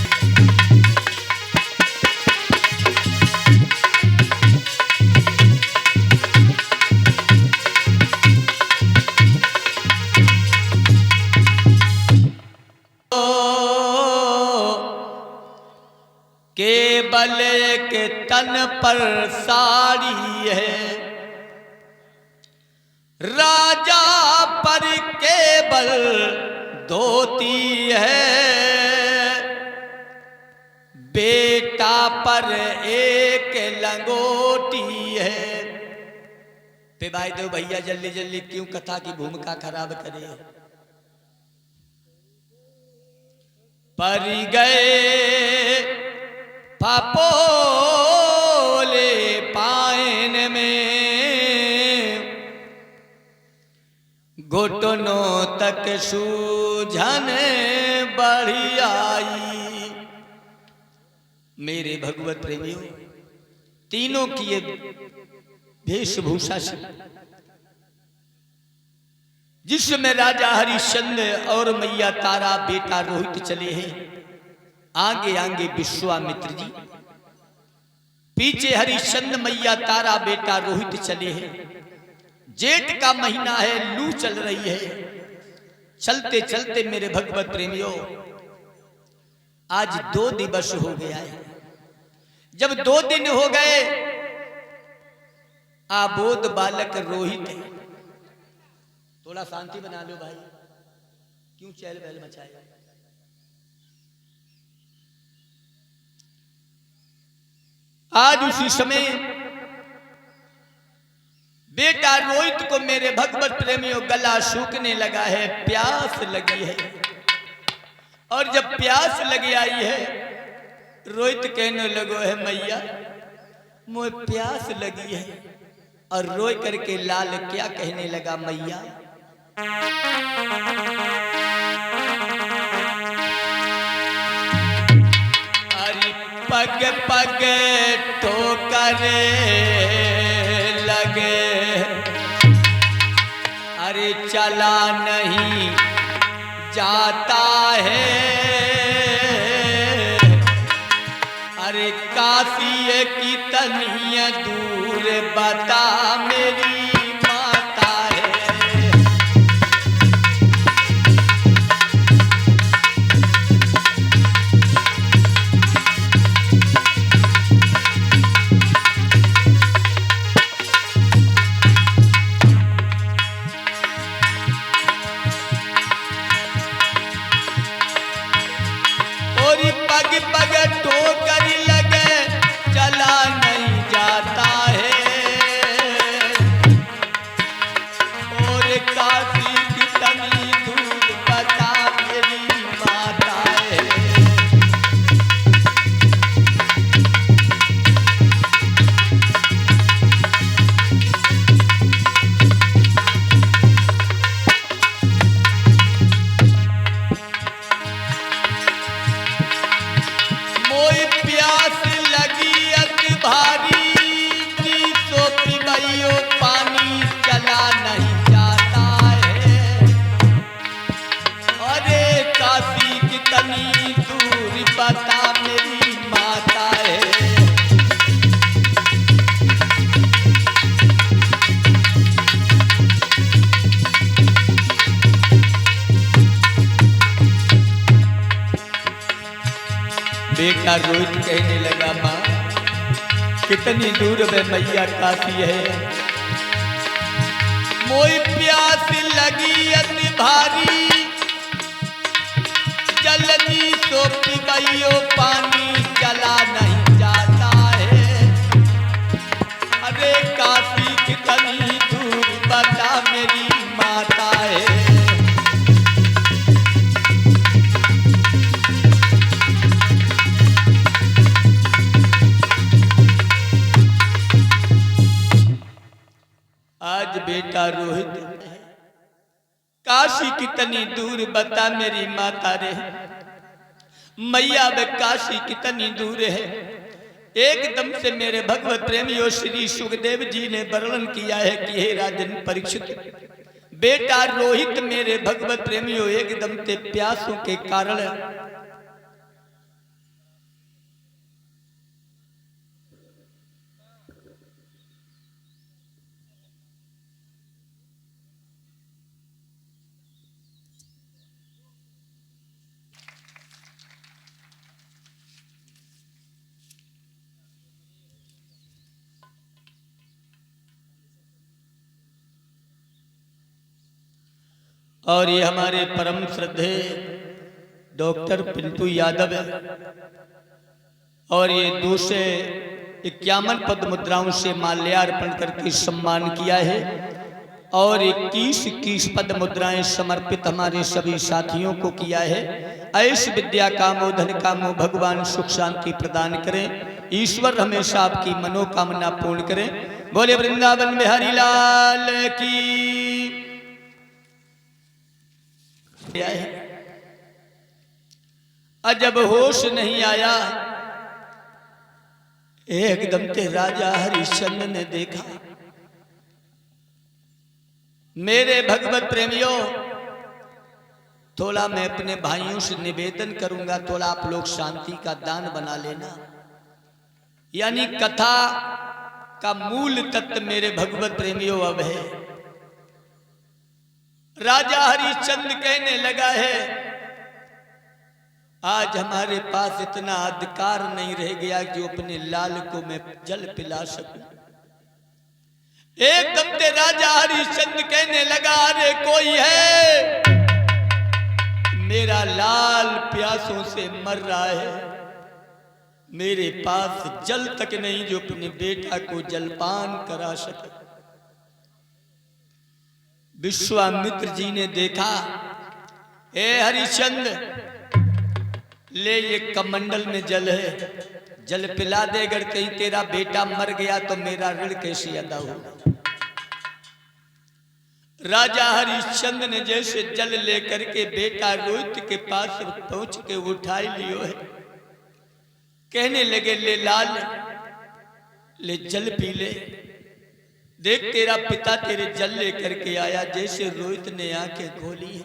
केवल एक तन पर साड़ी है, राजा पर केवल धोती है, बेटा पर एक लंगोटी है। पे भाई दो भैया जल्दी जल्दी क्यों कथा की भूमिका खराब करे। पर गए पापोले पायन में, घुटनों तक सूझन बढ़ी आई। मेरे भगवत प्रेमियों, तीनों की ये वेशभूषा से, जिसमें राजा हरिश्चंद्र और मैया तारा बेटा रोहित चले हैं, आगे आगे विश्वामित्र जी, पीछे हरिश्चंद्र मैया तारा बेटा रोहित चले हैं। जेठ का महीना है, लू चल रही है। चलते चलते मेरे भगवत प्रेमियों, आज 2 दिवस हो गया है। जब 2 दिन हो गए, आबोध बालक रोहित है। थोड़ा शांति बना लो भाई, क्यों चहल पहल मचाए। आज उसी समय बेटा रोहित को मेरे भगवत प्रेमियों गला सूखने लगा है, प्यास लगी है। और जब प्यास लगी आई है, रोहित कहने लगो है मैया मुझे प्यास लगी है। और रोई करके लाल क्या कहने लगा, मैया अरे पग पग ठोकर लगे, अरे चला नहीं जाता है। अरे काशी की तनिया दूर बता मेरी माता है। और पग पग ठोकर लगे, चला नहीं जाता है। और काशी की तनी दूर बता मेरी माता है। कितनी दूर बता मेरी माता है। बेटा रोहित कहने लगा, माँ कितनी दूर में मैया काशी है, मोई प्यास लगी अति भारी, जल्दी तो पिबैयो पानी चला नहीं जाता है। अरे काशी कितनी दूर बता मेरी माता है। आज बेटा रोहित काशी कितनी दूर बता मेरी माता रे, मैया वे काशी कितनी दूर है। एकदम से मेरे भगवत प्रेमियों श्री सुखदेव जी ने वर्णन किया है कि हे राजन परीक्षित, बेटा रोहित मेरे भगवत प्रेमियों एकदम से प्यासों के कारण और ये हमारे परम श्रद्धे डॉक्टर पिंटू यादव है और ये दूसरे 51 पद मुद्राओं से माल्यार्पण करके सम्मान किया है और 21 पद मुद्राएं समर्पित हमारे सभी साथियों को किया है। ऐश विद्या कामो धन कामो भगवान सुख शांति प्रदान करें, ईश्वर हमेशा आपकी मनोकामना पूर्ण करें। बोले वृंदावन बिहारी लाल की। अजब होश नहीं आया, एकदम से राजा हरिश्चंद्र ने देखा। मेरे भगवत प्रेमियों, थोड़ा मैं अपने भाइयों से निवेदन करूंगा, थोड़ा आप लोग शांति का दान बना लेना। यानी कथा का मूल तत्व मेरे भगवत प्रेमियों अब है। राजा हरिश्चंद्र कहने लगा है, आज हमारे पास इतना अधिकार नहीं रह गया जो अपने लाल को मैं जल पिला सकूं। एकदम से राजा हरिश्चंद्र कहने लगा, अरे कोई है, मेरा लाल प्यासों से मर रहा है, मेरे पास जल तक नहीं जो अपने बेटा को जलपान करा सके। विश्वामित्र जी ने देखा, हे हरिश्चंद्र ले ये कमंडल में जल है, जल पिला दे। अगर कहीं तेरा बेटा मर गया तो मेरा ऋण कैसे अदा होगा। राजा हरिश्चंद्र ने जैसे जल लेकर के बेटा रोहित के पास पहुंच के उठाई लियो है, कहने लगे, ले लाल ले जल पी ले, देख तेरा पिता तेरे जल लेकर के आया। जैसे रोहित ने आंखें खोली है,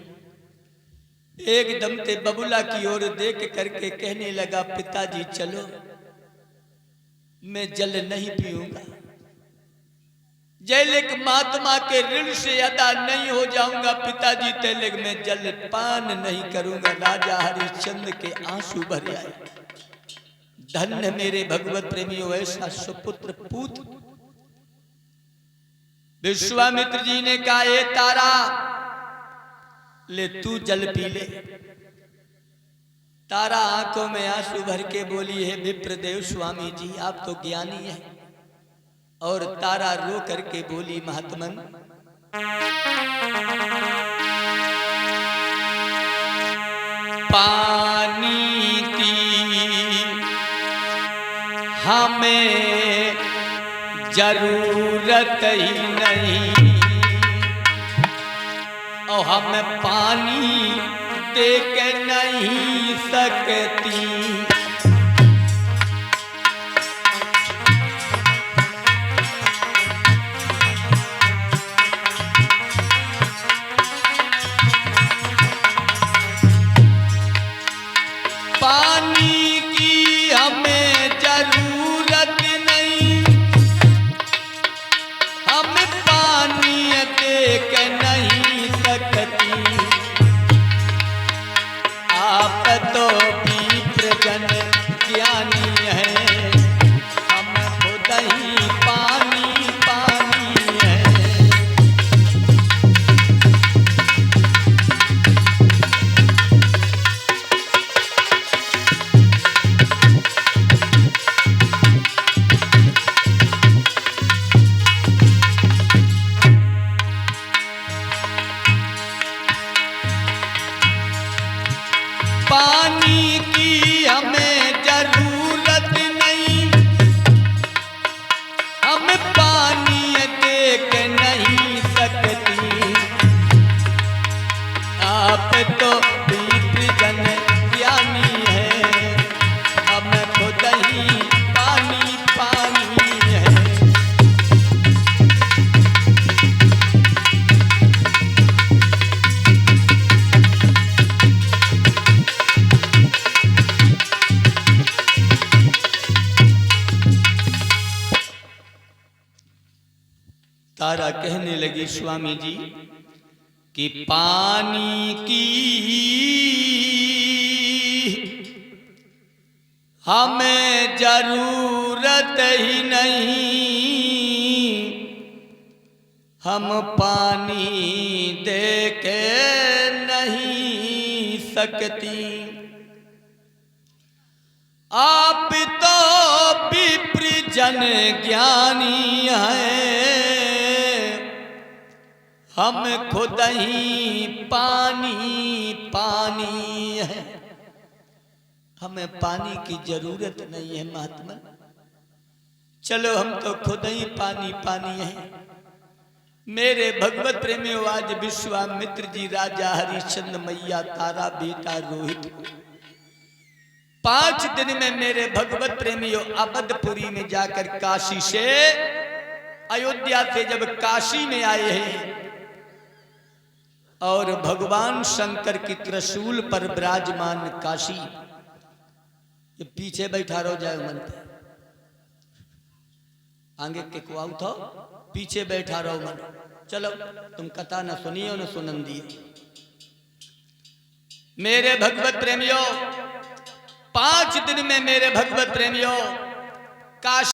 एकदम से बबुला की ओर देख करके कहने लगा, पिताजी चलो, मैं जल नहीं पीऊंगा, जैलिक महात्मा के ऋण से अदा नहीं हो जाऊंगा पिताजी, तेलिक मैं जल पान नहीं करूंगा। राजा हरिश्चंद्र के आंसू भर आए। धन्य मेरे भगवत प्रेमियों, ऐसा सुपुत्र पूत। विश्वामित्र जी ने कहा, ए तारा ले तू जल पी ले। तारा आंखों में आंसू भर के बोली, है विप्रदेव स्वामी जी आप तो ज्ञानी हैं। और तारा रो करके बोली, महात्मन पानी की हमें जरूरत ही नहीं, और हम पानी दे के नहीं सकती। पानी की हमें जरूरत नहीं, हम पानी देख नहीं सकती। आप तो विप्रजन ज्ञानी हैं, हम खुद ही पानी पानी हैं। पानी की हमें जरूरत नहीं, हम पानी देख नहीं सकती। आप तो विप्रजन ज्ञानी हैं, हम खुद ही पानी पानी हैं। तारा कहने लगी स्वामी जी कि पानी की हमें जरूरत ही नहीं, हम पानी देख नहीं सकती। आप तो विप्रजन ज्ञानी हैं, हम खुद ही पानी पानी है। हमें पानी की जरूरत नहीं है महात्मा, चलो हम तो खुद ही पानी पानी हैं। मेरे भगवत प्रेमियों, आज विश्वामित्र जी, राजा हरिश्चंद्र, मैया तारा, बेटा रोहित, 5 दिन में मेरे भगवत प्रेमियों अवधपुरी में जाकर काशी से, अयोध्या से जब काशी में आए हैं और भगवान शंकर की त्रिशूल पर विराजमान काशी, ये पीछे बैठा रहो जाए मन पे, आगे के कुआऊ था, पीछे बैठा रहो मन। चलो तुम कथा न सुनियो न सुनन दिए। मेरे भगवत प्रेमियों, 5 दिन में मेरे भगवत प्रेमियों काशी